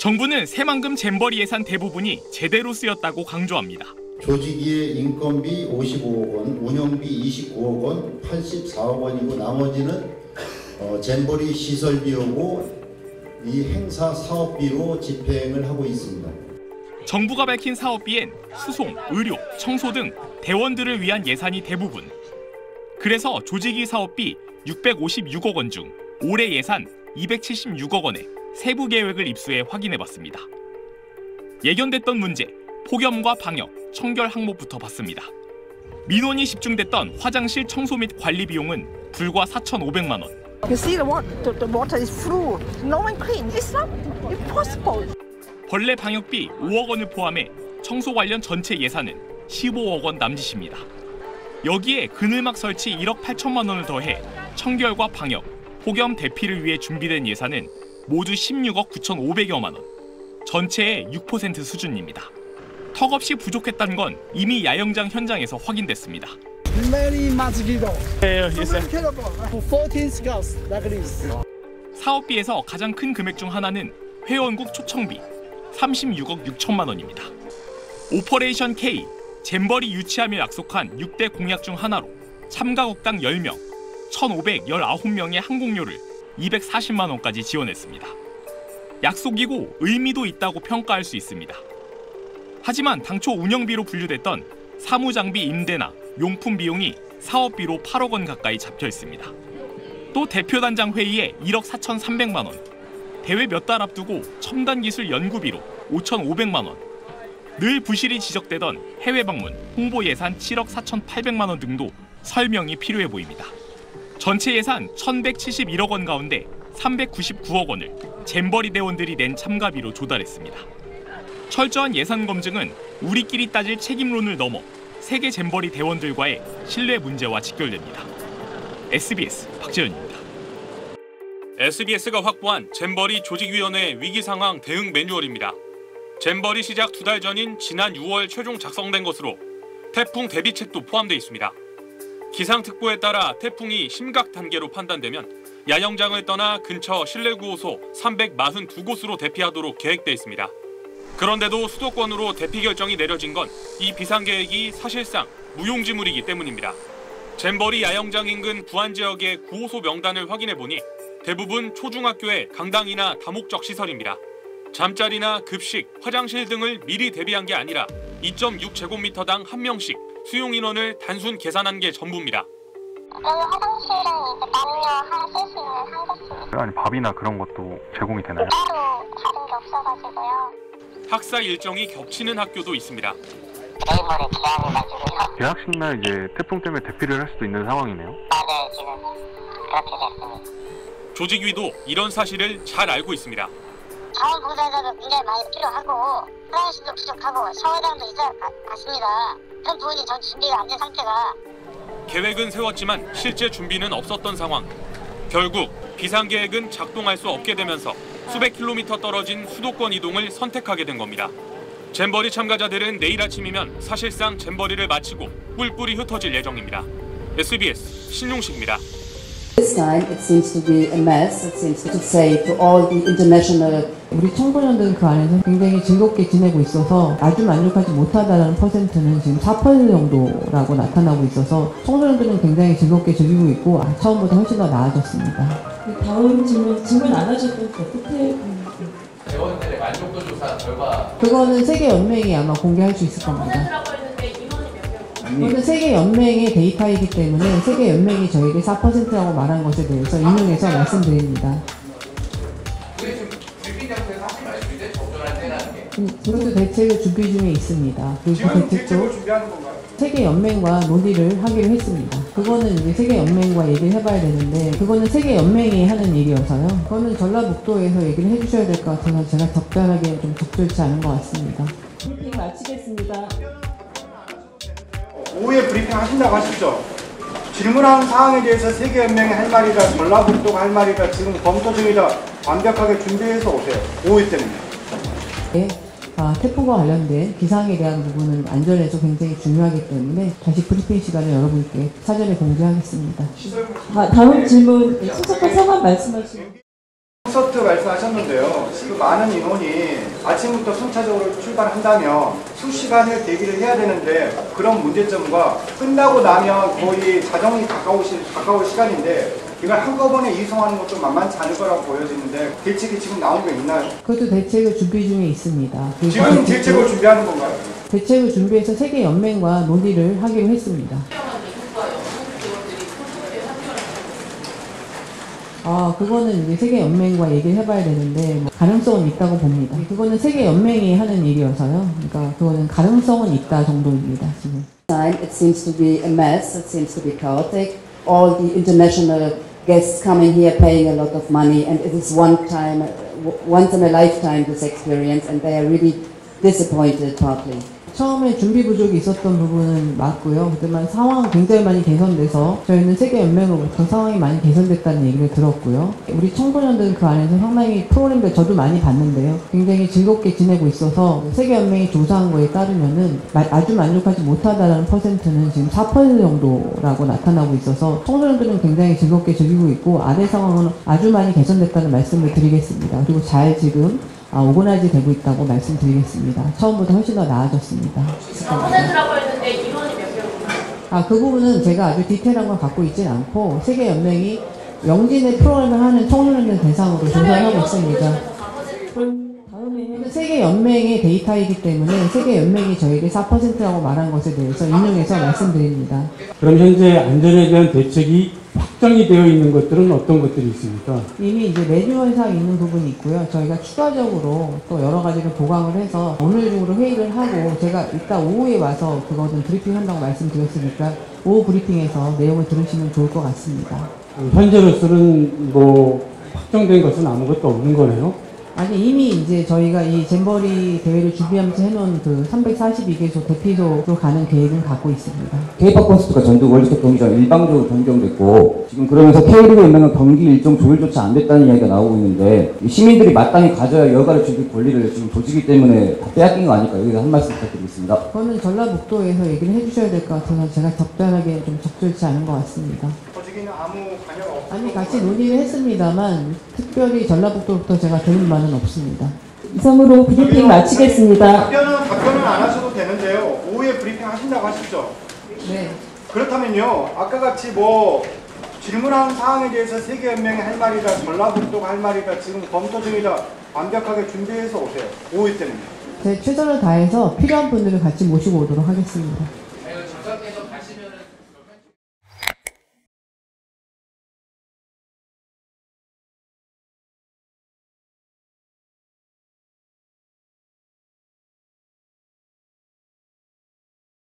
정부는 새만금 잼버리 예산 대부분이 제대로 쓰였다고 강조합니다. 조직위의 인건비 55억 원, 운영비 29억 원, 84억 원이고 나머지는 잼버리 시설비용고 이 행사 사업비로 집행을 하고 있습니다. 정부가 밝힌 사업비엔 수송, 의료, 청소 등 대원들을 위한 예산이 대부분. 그래서 조직위 사업비 656억 원 중 올해 예산 276억 원의 세부 계획을 입수해 확인해봤습니다. 예견됐던 문제, 폭염과 방역, 청결 항목부터 봤습니다. 민원이 집중됐던 화장실 청소 및 관리 비용은 불과 4,500만 원. You see the water is full. No one clean. It's not impossible. 벌레 방역비 5억 원을 포함해 청소 관련 전체 예산은 15억 원 남짓입니다. 여기에 그늘막 설치 1억 8천만 원을 더해 청결과 방역, 폭염 대피를 위해 준비된 예산은 모두 16억 9,500여만 원. 전체의 6% 수준입니다. 턱없이 부족했다는 건 이미 야영장 현장에서 확인됐습니다. 사업비에서 가장 큰 금액 중 하나는 회원국 초청비 36억 6천만 원입니다. 오퍼레이션 K, 잼버리 유치하며 약속한 6대 공약 중 하나로 참가국당 10명, 1,519명의 항공료를 240만 원까지 지원했습니다. 약속이고 의미도 있다고 평가할 수 있습니다. 하지만 당초 운영비로 분류됐던 사무장비 임대나 용품 비용이 사업비로 8억 원 가까이 잡혀 있습니다. 또 대표단장 회의에 1억 4,300만 원, 대회 몇 달 앞두고 첨단 기술 연구비로 5,500만 원, 늘 부실이 지적되던 해외 방문, 홍보 예산 7억 4,800만 원 등도 설명이 필요해 보입니다. 전체 예산 1,171억 원 가운데 399억 원을 잼버리 대원들이 낸 참가비로 조달했습니다. 철저한 예산 검증은 우리끼리 따질 책임론을 넘어 세계 잼버리 대원들과의 신뢰 문제와 직결됩니다. SBS 박재현입니다. SBS가 확보한 잼버리 조직위원회 위기상황 대응 매뉴얼입니다. 잼버리 시작 2달 전인 지난 6월 최종 작성된 것으로 태풍 대비책도 포함되어 있습니다. 기상특보에 따라 태풍이 심각 단계로 판단되면 야영장을 떠나 근처 실내구호소 342곳으로 대피하도록 계획돼 있습니다. 그런데도 수도권으로 대피 결정이 내려진 건 이 비상계획이 사실상 무용지물이기 때문입니다. 잼버리 야영장 인근 부안 지역의 구호소 명단을 확인해보니 대부분 초중학교의 강당이나 다목적 시설입니다. 잠자리나 급식, 화장실 등을 미리 대비한 게 아니라 2.6제곱미터당 1명씩 수용 인원을 단순 계산한 게 전부입니다. 화장실은 이제 남녀 하나 쓸 수 있는 한 곳입니다. 아니 밥이나 그런 것도 제공이 되나요? 따로 다른 게 없어가지고요. 학사 일정이 겹치는 학교도 있습니다. 내일 모레 개학해가지고요. 개학식 날 이제 태풍 때문에 대피를 할 수도 있는 상황이네요. 네, 지금 그렇게 됐습니다. 조직위도 이런 사실을 잘 알고 있습니다. 자원봉사자도 굉장히 많이 필요하고 화장실도 부족하고 샤워장도 있어야 같습니다. 그런 부분이 전 준비가 안 된 상태가. 계획은 세웠지만 실제 준비는 없었던 상황. 결국 비상계획은 작동할 수 없게 되면서 수백 킬로미터 떨어진 수도권 이동을 선택하게 된 겁니다. 잼버리 참가자들은 내일 아침이면 사실상 잼버리를 마치고 뿔뿔이 흩어질 예정입니다. SBS 신용식입니다. This time it seems to be a mess. It seems to say to all the international. 우리 청소년들은 그 안에서 굉장히 즐겁게 지내고 있어서 아주 만족하지 못하다는 퍼센트는 지금 4% 정도라고 나타나고 있어서 청소년들은 굉장히 즐겁게 즐기고 있고 처음보다 훨씬 더 나아졌습니다. 다음 질문 안 하셨던 그 끝에 대원들의 만족도 조사 결과 그거는 세계 연맹이 아마 공개할 수 있을 겁니다. 그거는 세계 연맹의 데이터이기 때문에 세계 연맹이 저에게 4%라고 말한 것에 대해서 인용해서 말씀드립니다. 그게 지금 브리핑 장소에서 하지 말고 이제 적절한 때라는 게 그것도 대책을 준비 중에 있습니다. 그리고 그 대책도 세계 연맹과 논의를 하기로 했습니다. 그거는 이제 세계 연맹과 얘기를 해봐야 되는데 그거는 세계 연맹이 하는 일이어서요. 그거는 전라북도에서 얘기를 해주셔야 될 것 같아서 제가 적절하게 좀 적절치 않은 것 같습니다. 브리핑 마치겠습니다. 오후에 브리핑 하신다고 하시죠? 질문하는 사항에 대해서 세계연맹이 할 말이다, 전라북도가 할 말이다, 지금 검토 중이다, 완벽하게 준비해서 오세요. 오후 때문에. 네, 태풍과 관련된 기상에 대한 부분은 안전에서 굉장히 중요하기 때문에 다시 브리핑 시간을 여러분께 사전에 공개하겠습니다. 다음 질문 수석과 성함 말씀하시고. 콘서트 말씀하셨는데요. 그 많은 인원이 아침부터 순차적으로 출발한다면 수시간을 대기를 해야 되는데 그런 문제점과 끝나고 나면 거의 자정이 가까울 시간인데 이걸 한꺼번에 이송하는 것도 만만치 않을 거라고 보여지는데 대책이 지금 나온 게 있나요? 그것도 대책을 준비 중에 있습니다. 지금 대책을 준비하는 건가요? 대책을 준비해서 세계연맹과 논의를 하기로 했습니다. 그거는 이제 세계연맹과 얘기를 해봐야 되는데 가능성은 있다고 봅니다. 그거는 세계연맹이 하는 일이어서요. 그러니까 그거는 가능성은 있다 정도입니다. 지금. It seems to be a mess. It seems to be chaotic. All the international guests coming here paying a lot of money, and it is once in a lifetime this experience, and they are really disappointed partly. 처음에 준비 부족이 있었던 부분은 맞고요. 그때만 상황은 굉장히 많이 개선돼서 저희는 세계연맹으로부터 상황이 많이 개선됐다는 얘기를 들었고요. 우리 청소년들은 그 안에서 상당히 프로그램들 저도 많이 봤는데요. 굉장히 즐겁게 지내고 있어서 세계연맹이 조사한 거에 따르면은 아주 만족하지 못하다는 퍼센트는 지금 4% 정도라고 나타나고 있어서 청소년들은 굉장히 즐겁게 즐기고 있고 아래 상황은 아주 많이 개선됐다는 말씀을 드리겠습니다. 그리고 잘 지금 오거나이즈 되고 있다고 말씀드리겠습니다. 처음보다 훨씬 더 나아졌습니다. 4%라고 했는데 인원이 몇 명이나요? 그 부분은 제가 아주 디테일한 걸 갖고 있진 않고 세계연맹이 영진의 프로그램을 하는 청소년들 대상으로 조사를 하고 있습니다. 세계연맹의 데이터이기 때문에 세계연맹이 저에게 4%라고 말한 것에 대해서 인용해서 말씀드립니다. 그럼 현재 안전에 대한 대책이 확정이 되어 있는 것들은 어떤 것들이 있습니까? 이미 이제 매뉴얼상 있는 부분이 있고요. 저희가 추가적으로 또 여러 가지를 보강을 해서 오늘 중으로 회의를 하고 제가 이따 오후에 와서 그거는 브리핑 한다고 말씀드렸으니까 오후 브리핑에서 내용을 들으시면 좋을 것 같습니다. 현재로서는 확정된 것은 아무것도 없는 거네요? 아니 이미 이제 저희가 이 잼버리 대회를 준비하면서 해놓은 그 342개소 대피소로 가는 계획은 갖고 있습니다. K-POP 콘서트가 전국 월드컵 경기장 일방적으로 변경됐고 지금 그러면서 K리그 연맹은 경기 일정 조율조차 안 됐다는 이야기가 나오고 있는데 시민들이 마땅히 가져야 여가를 즐길 권리를 지금 조직이기 때문에 빼앗긴 거 아닐까 여기서 한 말씀 부탁드리겠습니다. 그거는 전라북도에서 얘기를 해주셔야 될 것 같아서 제가 적절하게 좀 적절치 않은 것 같습니다. 조직에는 아무 관여가 없고 아니 같이 논의를 했습니다만 특별히 전라북도부터 제가 들은 바는 없습니다. 이상으로 브리핑 마치겠습니다. 답변은 안 하셔도 되는데요. 오후에 브리핑 하신다고 하셨죠? 네. 그렇다면요. 아까 같이 질문하는 사항에 대해서 세계연맹이 할 말이다, 전라북도가 할 말이다, 지금 검토 중이다, 완벽하게 준비해서 오세요. 오후 때는요. 제 최선을 다해서 필요한 분들을 같이 모시고 오도록 하겠습니다.